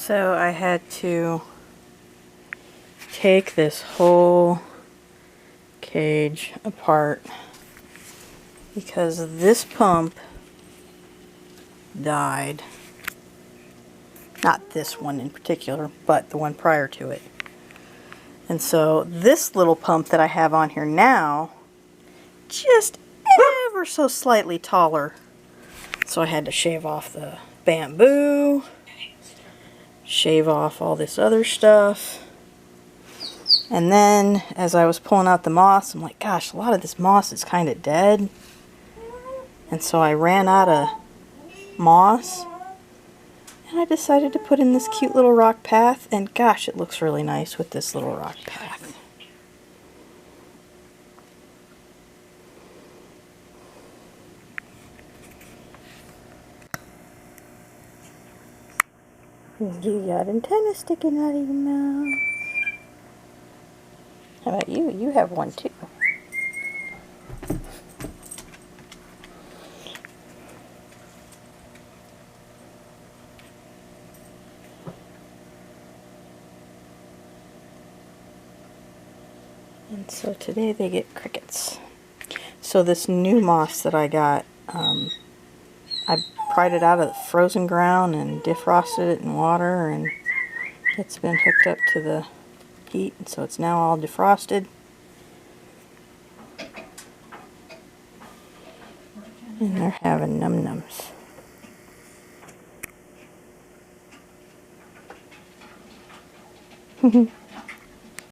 So I had to take this whole cage apart because this pump died. Not this one in particular, but the one prior to it. And so this little pump that I have on here now, just ever so slightly taller. So I had to shave off the bamboo, shave off all this other stuff. And then as I was pulling out the moss, I'm like, gosh, a lot of this moss is kind of dead. And so I ran out of moss. And I decided to put in this cute little rock path. And gosh, it looks really nice with this little rock path. You got antenna sticking out of your mouth. How about you? You have one too. And so today they get crickets. So this new moss that I got, I pried it out of the frozen ground and defrosted it in water, and it's been hooked up to the heat, and so it's now all defrosted. And they're having num-nums.